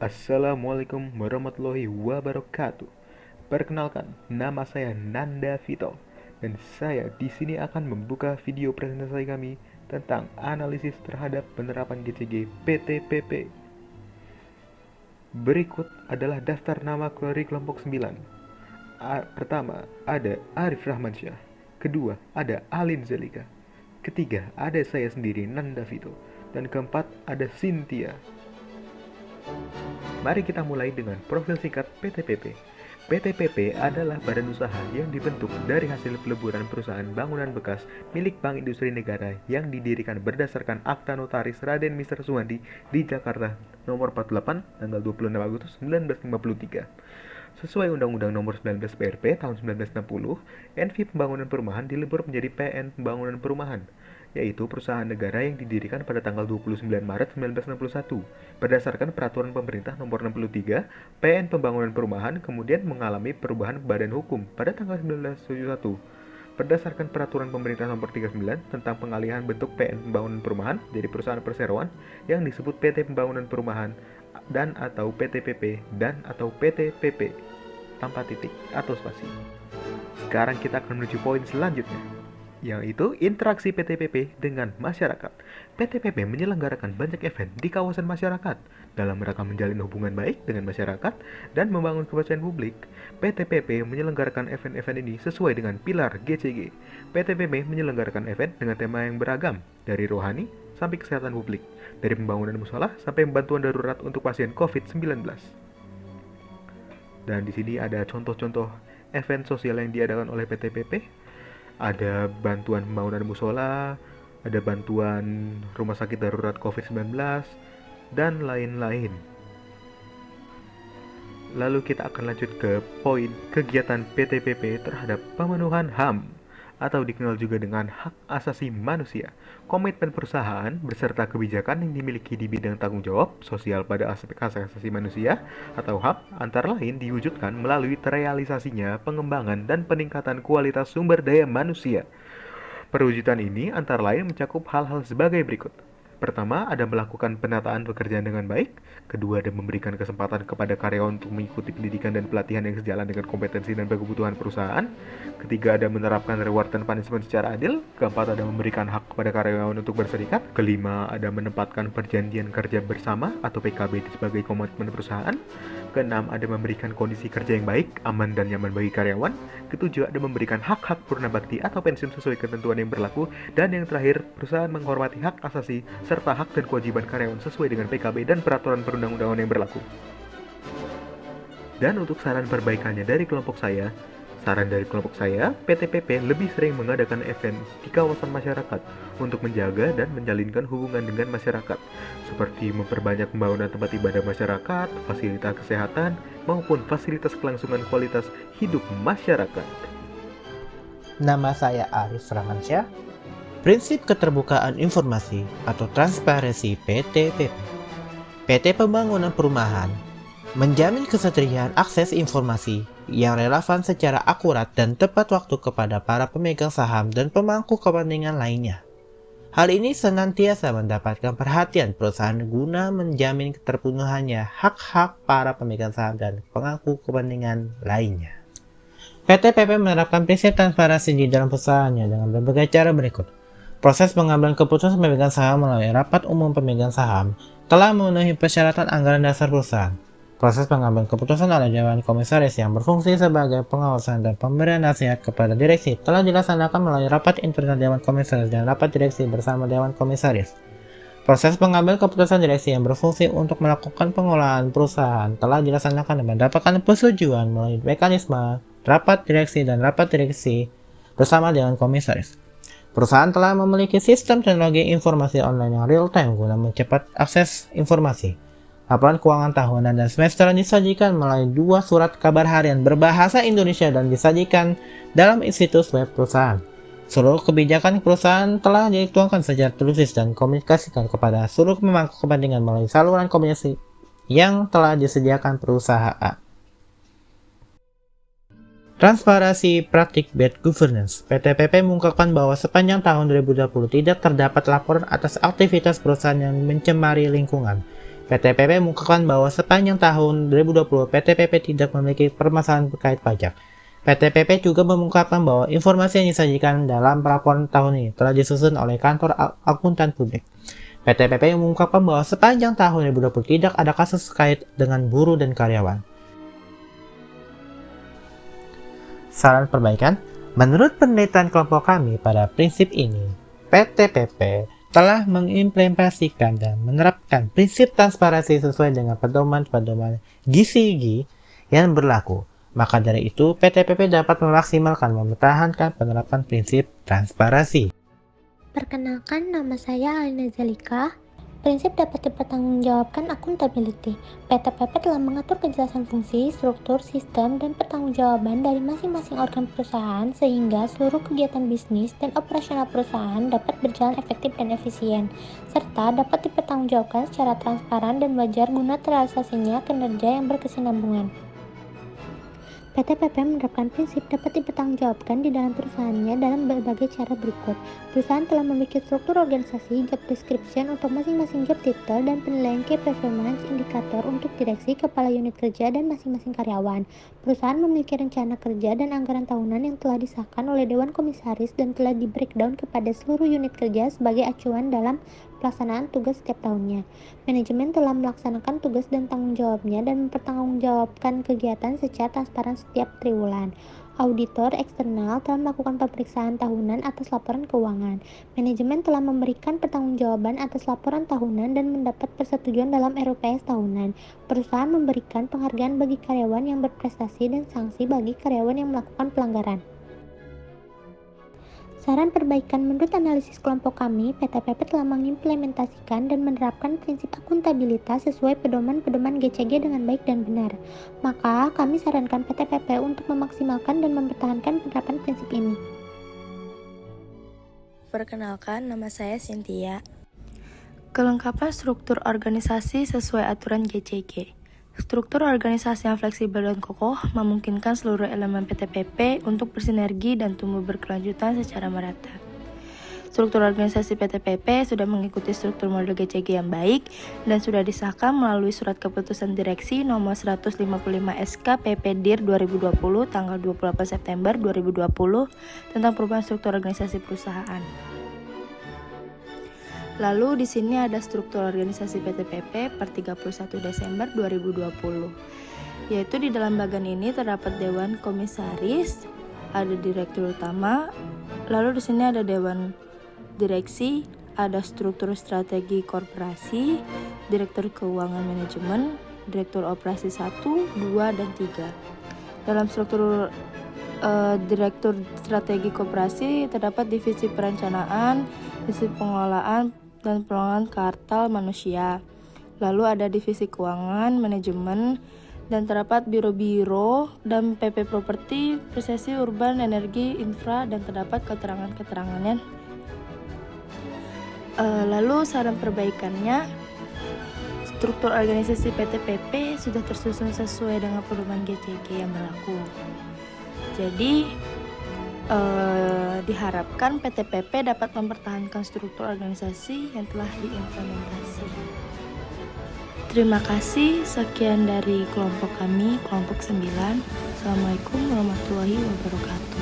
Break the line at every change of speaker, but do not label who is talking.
Assalamualaikum warahmatullahi wabarakatuh. Perkenalkan, nama saya Nanda Vito dan saya di sini akan membuka video presentasi kami tentang analisis terhadap penerapan GCG PTPP. Berikut adalah daftar nama dari kelompok 9. Pertama, ada Arif Rahmansyah. Kedua, ada Alin Zelika. Ketiga, ada saya sendiri, Nanda Vito. Dan keempat, ada Cynthia. Mari kita mulai dengan profil singkat PTPP. PTPP adalah badan usaha yang dibentuk dari hasil peleburan perusahaan bangunan bekas milik Bank Industri Negara yang didirikan berdasarkan Akta Notaris Raden Mister Suwandi di Jakarta nomor 48 tanggal 26 Agustus 1953. Sesuai Undang-Undang Nomor 19 PRP tahun 1960, NV Pembangunan Perumahan dilebur menjadi PN Pembangunan Perumahan, yaitu perusahaan negara yang didirikan pada tanggal 29 Maret 1961. Berdasarkan Peraturan Pemerintah Nomor 63, PN Pembangunan Perumahan kemudian mengalami perubahan badan hukum pada tanggal 1971. Berdasarkan Peraturan Pemerintah Nomor 39 tentang pengalihan bentuk PN Pembangunan Perumahan jadi perusahaan perseroan yang disebut PT Pembangunan Perumahan dan atau PTPP dan atau PTPP tanpa titik atau spasi. Sekarang kita akan menuju poin selanjutnya, yaitu interaksi PTPP dengan masyarakat. PTPP menyelenggarakan banyak event di kawasan masyarakat dalam rangka menjalin hubungan baik dengan masyarakat dan membangun kepercayaan publik. PTPP menyelenggarakan event-event ini sesuai dengan pilar GCG. PTPP menyelenggarakan event dengan tema yang beragam, dari rohani sampai kesehatan publik, dari pembangunan musola sampai bantuan darurat untuk pasien COVID-19. Dan di sini ada contoh-contoh event sosial yang diadakan oleh PTPP. Ada bantuan pembangunan musola, ada bantuan rumah sakit darurat COVID-19, dan lain-lain. Lalu kita akan lanjut ke poin kegiatan PTPP terhadap pemenuhan HAM, atau dikenal juga dengan hak asasi manusia. Komitmen perusahaan beserta kebijakan yang dimiliki di bidang tanggung jawab sosial pada aspek hak asasi manusia atau HAM antara lain diwujudkan melalui terrealisasinya pengembangan dan peningkatan kualitas sumber daya manusia. Perwujudan ini antara lain mencakup hal-hal sebagai berikut. Pertama, ada melakukan penataan pekerjaan dengan baik. Kedua, ada memberikan kesempatan kepada karyawan untuk mengikuti pendidikan dan pelatihan yang sejalan dengan kompetensi dan kebutuhan perusahaan. Ketiga, ada menerapkan reward dan punishment secara adil. Keempat, ada memberikan hak kepada karyawan untuk berserikat. Kelima, ada menempatkan perjanjian kerja bersama atau PKB sebagai komitmen perusahaan. Keenam, ada memberikan kondisi kerja yang baik, aman, dan nyaman bagi karyawan. Ketujuh, ada memberikan hak-hak purna bakti atau pensiun sesuai ketentuan yang berlaku. Dan yang terakhir, perusahaan menghormati hak asasi serta hak dan kewajiban karyawan sesuai dengan PKB dan peraturan perundang-undangan yang berlaku. Dan untuk saran perbaikannya dari kelompok saya, PTPP lebih sering mengadakan event di kawasan masyarakat untuk menjaga dan menjalinkan hubungan dengan masyarakat, seperti memperbanyak pembangunan tempat ibadah masyarakat, fasilitas kesehatan, maupun fasilitas kelangsungan kualitas hidup masyarakat.
Nama saya Arif Rahmansyah. Prinsip keterbukaan informasi atau transparansi PTPP. PT Pembangunan Perumahan menjamin ketersediaan akses informasi yang relevan secara akurat dan tepat waktu kepada para pemegang saham dan pemangku kepentingan lainnya. Hal ini senantiasa mendapatkan perhatian perusahaan guna menjamin terpenuhannya hak-hak para pemegang saham dan pemangku kepentingan lainnya. PTPP menerapkan prinsip transparansi di dalam perusahaannya dengan berbagai cara berikut. Proses pengambilan keputusan pemegang saham melalui rapat umum pemegang saham telah memenuhi persyaratan anggaran dasar perusahaan. Proses pengambilan keputusan oleh Dewan Komisaris yang berfungsi sebagai pengawasan dan pemberian nasihat kepada direksi telah dilaksanakan melalui rapat internal Dewan Komisaris dan rapat direksi bersama Dewan Komisaris. Proses pengambilan keputusan direksi yang berfungsi untuk melakukan pengelolaan perusahaan telah dilaksanakan dan mendapatkan persetujuan melalui mekanisme rapat direksi dan rapat direksi bersama Dewan Komisaris. Perusahaan telah memiliki sistem teknologi informasi online yang real-time guna mempercepat akses informasi. Laporan keuangan tahunan dan semesteran disajikan melalui 2 surat kabar harian berbahasa Indonesia dan disajikan dalam situs web perusahaan. Seluruh kebijakan perusahaan telah dituangkan secara tertulis dan dikomunikasikan kepada seluruh pemangku kepentingan melalui saluran komunikasi yang telah disediakan perusahaan. Transparansi praktik bad governance. PTPP mengungkapkan bahwa sepanjang tahun 2020 tidak terdapat laporan atas aktivitas perusahaan yang mencemari lingkungan. PTPP mengungkapkan bahwa sepanjang tahun 2020 PTPP tidak memiliki permasalahan terkait pajak. PTPP juga mengungkapkan bahwa informasi yang disajikan dalam laporan tahun ini telah disusun oleh Kantor Akuntan Publik. PTPP mengungkapkan bahwa sepanjang tahun 2020 tidak ada kasus terkait dengan buruh dan karyawan. Saran perbaikan, menurut penelitian kelompok kami pada prinsip ini, PTPP telah mengimplementasikan dan menerapkan prinsip transparansi sesuai dengan pedoman-pedoman GCG yang berlaku. Maka dari itu, PTPP dapat memaksimalkan mempertahankan penerapan prinsip transparansi.
Perkenalkan, nama saya Alina Zalika. Prinsip dapat dipertanggungjawabkan accountability. PTPP telah mengatur kejelasan fungsi, struktur, sistem, dan pertanggungjawaban dari masing-masing organ perusahaan sehingga seluruh kegiatan bisnis dan operasional perusahaan dapat berjalan efektif dan efisien, serta dapat dipertanggungjawabkan secara transparan dan wajar guna terrealisasinya kinerja yang berkesinambungan. PTPP menerapkan prinsip dapat dipertanggungjawabkan di dalam perusahaannya dalam berbagai cara berikut. Perusahaan telah memiliki struktur organisasi, job description untuk masing-masing job title, dan penilaian key performance indikator untuk direksi, kepala unit kerja, dan masing-masing karyawan. Perusahaan memiliki rencana kerja dan anggaran tahunan yang telah disahkan oleh Dewan Komisaris dan telah di-breakdown kepada seluruh unit kerja sebagai acuan dalam pelaksanaan tugas setiap tahunnya. Manajemen telah melaksanakan tugas dan tanggung jawabnya dan mempertanggungjawabkan kegiatan secara transparan setiap triwulan. Auditor eksternal telah melakukan pemeriksaan tahunan atas laporan keuangan. Manajemen telah memberikan pertanggungjawaban atas laporan tahunan dan mendapat persetujuan dalam RUPS tahunan. Perusahaan memberikan penghargaan bagi karyawan yang berprestasi dan sanksi bagi karyawan yang melakukan pelanggaran. Saran perbaikan, menurut analisis kelompok kami, PTPP telah mengimplementasikan dan menerapkan prinsip akuntabilitas sesuai pedoman-pedoman GCG dengan baik dan benar. Maka, kami sarankan PTPP untuk memaksimalkan dan mempertahankan penerapan prinsip ini.
Perkenalkan, nama saya Cynthia. Kelengkapan struktur organisasi sesuai aturan GCG. Struktur organisasi yang fleksibel dan kokoh memungkinkan seluruh elemen PTPP untuk bersinergi dan tumbuh berkelanjutan secara merata. Struktur organisasi PTPP sudah mengikuti struktur model GCG yang baik dan sudah disahkan melalui Surat Keputusan Direksi Nomor 155 SK PP Dir 2020 tanggal 28 September 2020 tentang perubahan struktur organisasi perusahaan. Lalu di sini ada struktur organisasi PTPP per 31 Desember 2020. Yaitu di dalam bagian ini terdapat Dewan Komisaris, ada Direktur Utama, lalu di sini ada Dewan Direksi, ada struktur strategi korporasi, Direktur Keuangan Manajemen, Direktur Operasi 1, 2, dan 3. Dalam struktur Direktur Strategi Koperasi terdapat divisi perencanaan, divisi pengelolaan, dan pengelolaan kartal manusia. Lalu ada divisi keuangan, manajemen, dan terdapat biro-biro dan PP properti, prosesi urban, energi, infra, dan terdapat keterangan-keterangannya. Lalu saran perbaikannya, struktur organisasi PTPP sudah tersusun sesuai dengan pedoman GCG yang berlaku. Jadi diharapkan PTPP dapat mempertahankan struktur organisasi yang telah diimplementasi. Terima kasih, sekian dari kelompok kami, kelompok 9. Assalamualaikum warahmatullahi wabarakatuh.